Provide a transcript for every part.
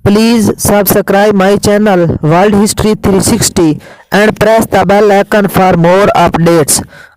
Please subscribe my channel World History 360 and press the bell icon for more updates.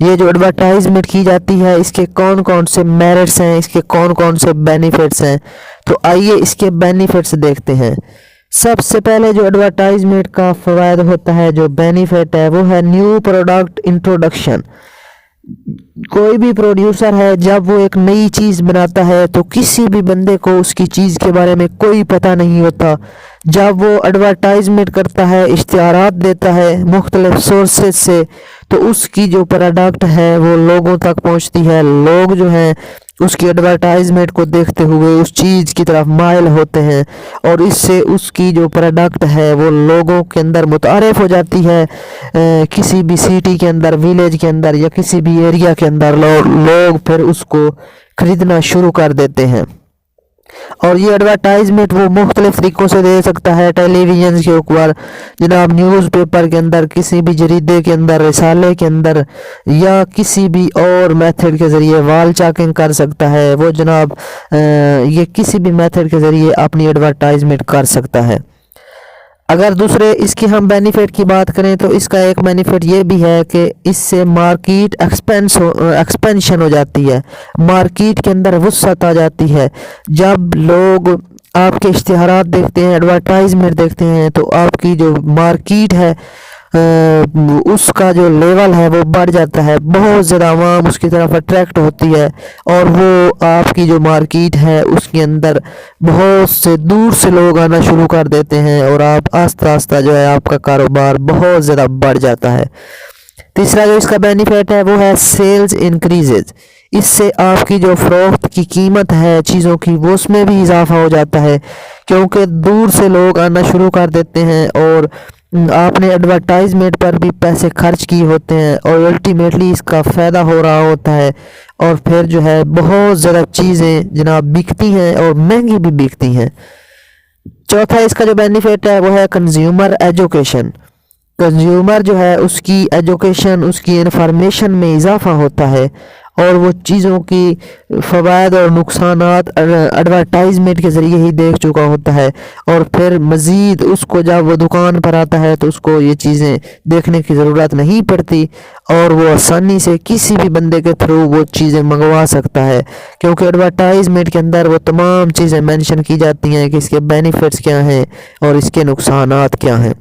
یہ جو advertisement کی جاتی ہے اس کے کون کون سے میرٹس ہیں، اس کے کون کون سے بینیفٹس ہیں، تو آئیے اس کے بینیفٹس دیکھتے ہیں۔ سب سے پہلے جو ایڈورٹائزمنٹ کا فوائد ہوتا ہے، جو بینیفٹ ہے، وہ ہے نیو پروڈکٹ انٹروڈکشن۔ کوئی بھی پروڈیوسر ہے جب وہ ایک نئی چیز بناتا ہے تو کسی بھی بندے کو اس کی چیز کے بارے میں کوئی پتہ نہیں ہوتا۔ جب وہ ایڈورٹائزمنٹ کرتا ہے، اشتہارات دیتا ہے مختلف سورسز سے، تو اس کی جو پروڈکٹ ہے وہ لوگوں تک پہنچتی ہے۔ لوگ جو ہیں اس کی ایڈورٹائزمنٹ کو دیکھتے ہوئے اس چیز کی طرف مائل ہوتے ہیں، اور اس سے اس کی جو پروڈکٹ ہے وہ لوگوں کے اندر متعارف ہو جاتی ہے۔ کسی بھی سٹی کے اندر، ویلیج کے اندر یا کسی بھی ایریا کے اندر لوگ پھر اس کو خریدنا شروع کر دیتے ہیں۔ اور یہ ایڈورٹائزمنٹ وہ مختلف طریقوں سے دے سکتا ہے، ٹیلی ویژن کے اوپر جناب، نیوز پیپر کے اندر، کسی بھی جریدے کے اندر، رسالے کے اندر، یا کسی بھی اور میتھڈ کے ذریعے وال چاکنگ کر سکتا ہے وہ جناب، یہ کسی بھی میتھڈ کے ذریعے اپنی ایڈورٹائزمنٹ کر سکتا ہے۔ اگر دوسرے اس کی ہم بینیفٹ کی بات کریں تو اس کا ایک بینیفٹ یہ بھی ہے کہ اس سے مارکیٹ ایکسپینشن ہو جاتی ہے، مارکیٹ کے اندر وسعت آ جاتی ہے۔ جب لوگ آپ کے اشتہارات دیکھتے ہیں، ایڈورٹائزمنٹ دیکھتے ہیں، تو آپ کی جو مارکیٹ ہے اس کا جو لیول ہے وہ بڑھ جاتا ہے، بہت زیادہ عوام اس کی طرف اٹریکٹ ہوتی ہے، اور وہ آپ کی جو مارکیٹ ہے اس کے اندر بہت سے دور سے لوگ آنا شروع کر دیتے ہیں، اور آپ آہستہ آہستہ جو ہے آپ کا کاروبار بہت زیادہ بڑھ جاتا ہے۔ تیسرا جو اس کا بینیفٹ ہے وہ ہے سیلز انکریزز۔ اس سے آپ کی جو فروخت کی قیمت ہے چیزوں کی، وہ اس میں بھی اضافہ ہو جاتا ہے، کیونکہ دور سے لوگ آنا شروع کر دیتے ہیں، اور آپ نے ایڈورٹائزمنٹ پر بھی پیسے خرچ کیے ہوتے ہیں، اور الٹیمیٹلی اس کا فائدہ ہو رہا ہوتا ہے، اور پھر جو ہے بہت زیادہ چیزیں جناب بکتی ہیں، اور مہنگی بھی بکتی ہیں۔ چوتھا اس کا جو بینیفٹ ہے وہ ہے کنزیومر ایجوکیشن۔ کنزیومر جو ہے اس کی ایجوکیشن، اس کی انفارمیشن میں اضافہ ہوتا ہے، اور وہ چیزوں کی فوائد اور نقصانات ایڈورٹائزمنٹ کے ذریعے ہی دیکھ چکا ہوتا ہے، اور پھر مزید اس کو جب وہ دکان پر آتا ہے تو اس کو یہ چیزیں دیکھنے کی ضرورت نہیں پڑتی، اور وہ آسانی سے کسی بھی بندے کے تھرو وہ چیزیں منگوا سکتا ہے، کیونکہ ایڈورٹائزمنٹ کے اندر وہ تمام چیزیں مینشن کی جاتی ہیں کہ اس کے بینیفٹس کیا ہیں اور اس کے نقصانات کیا ہیں۔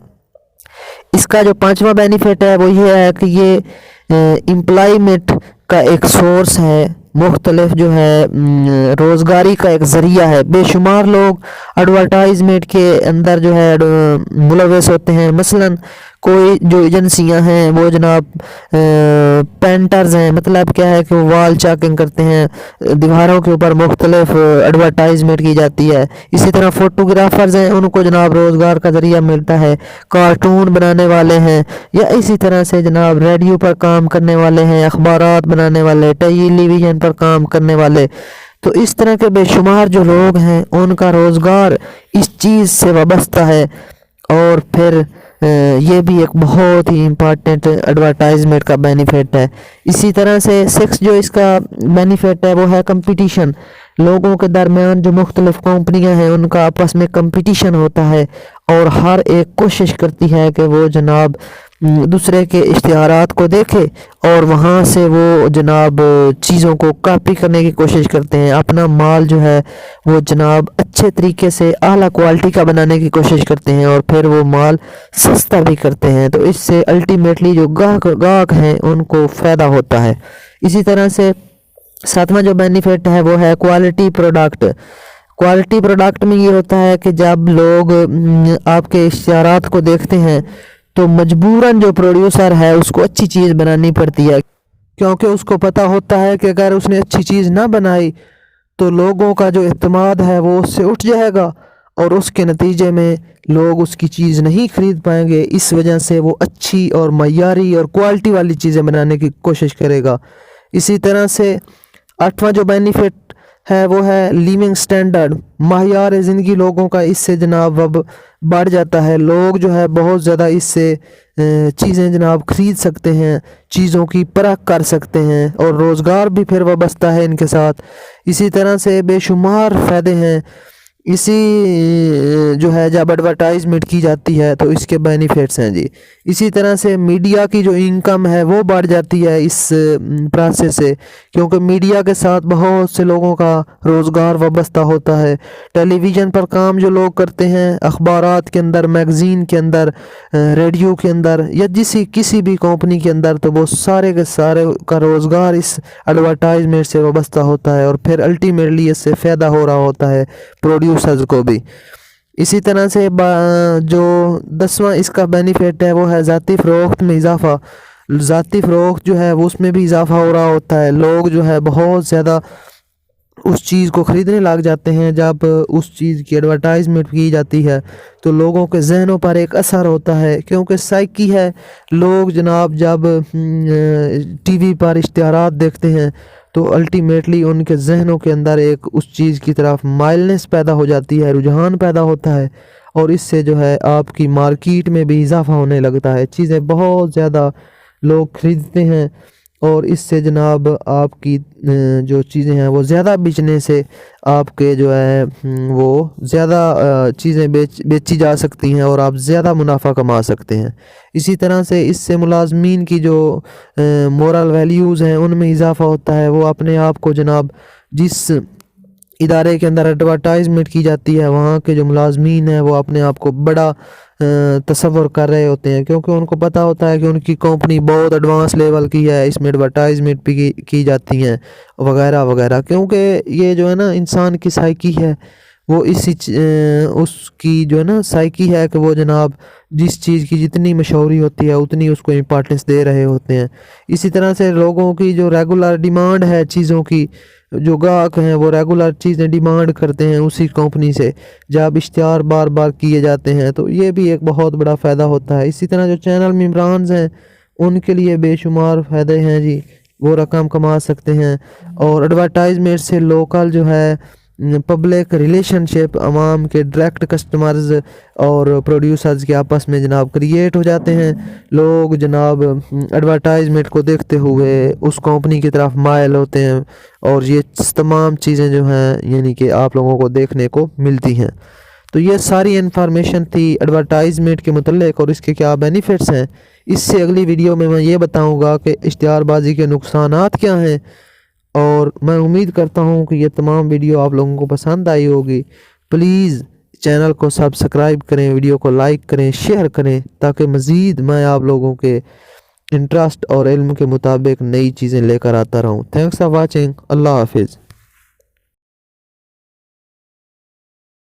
اس کا جو پانچواں بینیفٹ ہے وہ یہ ہے کہ یہ امپلائمنٹ کا ایک سورس ہے، مختلف جو ہے روزگاری کا ایک ذریعہ ہے۔ بے شمار لوگ ایڈورٹائزمنٹ کے اندر جو ہے ملوث ہوتے ہیں۔ مثلاً کوئی جو ایجنسیاں ہیں وہ جناب پینٹرز ہیں، مطلب کیا ہے کہ وہ وال چاکنگ کرتے ہیں، دیواروں کے اوپر مختلف ایڈورٹائزمنٹ کی جاتی ہے۔ اسی طرح فوٹوگرافرز ہیں، ان کو جناب روزگار کا ذریعہ ملتا ہے۔ کارٹون بنانے والے ہیں، یا اسی طرح سے جناب ریڈیو پر کام کرنے والے ہیں، اخبارات بنانے والے، ٹیلی ویژن پر کام کرنے والے، تو اس طرح کے بے شمار جو لوگ ہیں ان کا روزگار اس چیز سے وابستہ ہے۔ اور پھر یہ بھی ایک بہت ہی امپارٹنٹ ایڈورٹائزمنٹ کا بینیفٹ ہے۔ اسی طرح سے سکس جو اس کا بینیفٹ ہے وہ ہے کمپٹیشن۔ لوگوں کے درمیان جو مختلف کمپنیاں ہیں ان کا آپس میں کمپٹیشن ہوتا ہے، اور ہر ایک کوشش کرتی ہے کہ وہ جناب دوسرے کے اشتہارات کو دیکھے، اور وہاں سے وہ جناب چیزوں کو کاپی کرنے کی کوشش کرتے ہیں، اپنا مال جو ہے وہ جناب اچھے طریقے سے اعلیٰ کوالٹی کا بنانے کی کوشش کرتے ہیں، اور پھر وہ مال سستا بھی کرتے ہیں، تو اس سے الٹیمیٹلی جو گاہک ہیں ان کو فائدہ ہوتا ہے۔ اسی طرح سے ساتواں جو بینیفٹ ہے وہ ہے کوالٹی پروڈکٹ۔ کوالٹی پروڈکٹ میں یہ ہوتا ہے کہ جب لوگ آپ کے اشتہارات کو دیکھتے ہیں تو مجبوراً جو پروڈیوسر ہے اس کو اچھی چیز بنانی پڑتی ہے، کیونکہ اس کو پتہ ہوتا ہے کہ اگر اس نے اچھی چیز نہ بنائی تو لوگوں کا جو اعتماد ہے وہ اس سے اٹھ جائے گا، اور اس کے نتیجے میں لوگ اس کی چیز نہیں خرید پائیں گے۔ اس وجہ سے وہ اچھی اور معیاری اور کوالٹی والی چیزیں بنانے کی کوشش کرے گا۔ اسی طرح سے آٹھواں جو بینیفٹ ہے وہ ہے لیونگ سٹینڈرڈ۔ معیار زندگی لوگوں کا اس سے جناب اب بڑھ جاتا ہے، لوگ جو ہے بہت زیادہ اس سے چیزیں جناب خرید سکتے ہیں، چیزوں کی پرکھ کر سکتے ہیں، اور روزگار بھی پھر وابستہ ہے ان کے ساتھ۔ اسی طرح سے بے شمار فائدے ہیں اسی جو ہے جب ایڈورٹائزمنٹ کی جاتی ہے تو اس کے بینیفٹس ہیں جی۔ اسی طرح سے میڈیا کی جو انکم ہے وہ بڑھ جاتی ہے اس پروسیس سے، کیونکہ میڈیا کے ساتھ بہت سے لوگوں کا روزگار وابستہ ہوتا ہے۔ ٹیلی ویژن پر کام جو لوگ کرتے ہیں، اخبارات کے اندر، میگزین کے اندر، ریڈیو کے اندر یا کسی بھی کمپنی کے اندر، تو وہ سارے کے سارے کا روزگار اس ایڈورٹائزمنٹ سے وابستہ ہوتا ہے، اور پھر الٹیمیٹلی اس سے فائدہ ہو رہا ہوتا ہے پروڈیوسرز کو بھی۔ اسی طرح سے جو 10واں اس کا بینیفٹ ہے وہ ہے ذاتی فروخت میں اضافہ۔ ذاتی فروخت جو ہے وہ اس میں بھی اضافہ ہو رہا ہوتا ہے، لوگ جو ہے بہت زیادہ اس چیز کو خریدنے لگ جاتے ہیں۔ جب اس چیز کی ایڈورٹائزمنٹ کی جاتی ہے تو لوگوں کے ذہنوں پر ایک اثر ہوتا ہے، کیونکہ سائیکی ہے، لوگ جناب جب ٹی وی پر اشتہارات دیکھتے ہیں تو الٹیمیٹلی ان کے ذہنوں کے اندر ایک اس چیز کی طرف مائلنس پیدا ہو جاتی ہے، رجحان پیدا ہوتا ہے، اور اس سے جو ہے آپ کی مارکیٹ میں بھی اضافہ ہونے لگتا ہے، چیزیں بہت زیادہ لوگ خریدتے ہیں، اور اس سے جناب آپ کی جو چیزیں ہیں وہ زیادہ بیچنے سے آپ کے جو ہے وہ زیادہ چیزیں بیچی جا سکتی ہیں، اور آپ زیادہ منافع کما سکتے ہیں۔ اسی طرح سے اس سے ملازمین کی جو مورل ویلیوز ہیں ان میں اضافہ ہوتا ہے، وہ اپنے آپ کو جناب جس ادارے کے اندر ایڈورٹائزمنٹ کی جاتی ہے وہاں کے جو ملازمین ہیں وہ اپنے آپ کو بڑا تصور کر رہے ہوتے ہیں، کیونکہ ان کو پتہ ہوتا ہے کہ ان کی کمپنی بہت ایڈوانس لیول کی ہے، اس میں ایڈورٹائزمنٹ بھی کی جاتی ہیں وغیرہ وغیرہ، کیونکہ یہ جو ہے نا انسان کی سائیکی ہے، وہ اس کی جو ہے نا سائیکی ہے کہ وہ جناب جس چیز کی جتنی مشہوری ہوتی ہے اتنی اس کو امپارٹنس دے رہے ہوتے ہیں۔ اسی طرح سے لوگوں کی جو ریگولر ڈیمانڈ ہے چیزوں کی، جو گاہک ہیں وہ ریگولر چیزیں ڈیمانڈ کرتے ہیں اسی کمپنی سے، جب اشتہار بار بار کیے جاتے ہیں تو یہ بھی ایک بہت بڑا فائدہ ہوتا ہے۔ اسی طرح جو چینل ممبرانز ہیں ان کے لیے بے شمار فائدے ہیں جی، وہ رقم کما سکتے ہیں، اور ایڈورٹائزمنٹ سے لوکل جو ہے پبلک ریلیشن شپ، عوام کے ڈائریکٹ کسٹمرز اور پروڈیوسرز کے آپس میں جناب کریٹ ہو جاتے ہیں، لوگ جناب ایڈورٹائزمنٹ کو دیکھتے ہوئے اس کمپنی کی طرف مائل ہوتے ہیں، اور یہ تمام چیزیں جو ہیں یعنی کہ آپ لوگوں کو دیکھنے کو ملتی ہیں۔ تو یہ ساری انفارمیشن تھی ایڈورٹائزمنٹ کے متعلق اور اس کے کیا بینیفٹس ہیں۔ اس سے اگلی ویڈیو میں یہ بتاؤں گا کہ اشتہار بازی کے نقصانات کیا ہیں، اور میں امید کرتا ہوں کہ یہ تمام ویڈیو آپ لوگوں کو پسند آئی ہوگی۔ پلیز چینل کو سبسکرائب کریں، ویڈیو کو لائک کریں، شیئر کریں، تاکہ مزید میں آپ لوگوں کے انٹرسٹ اور علم کے مطابق نئی چیزیں لے کر آتا رہوں۔ Thanks for watching. اللہ حافظ۔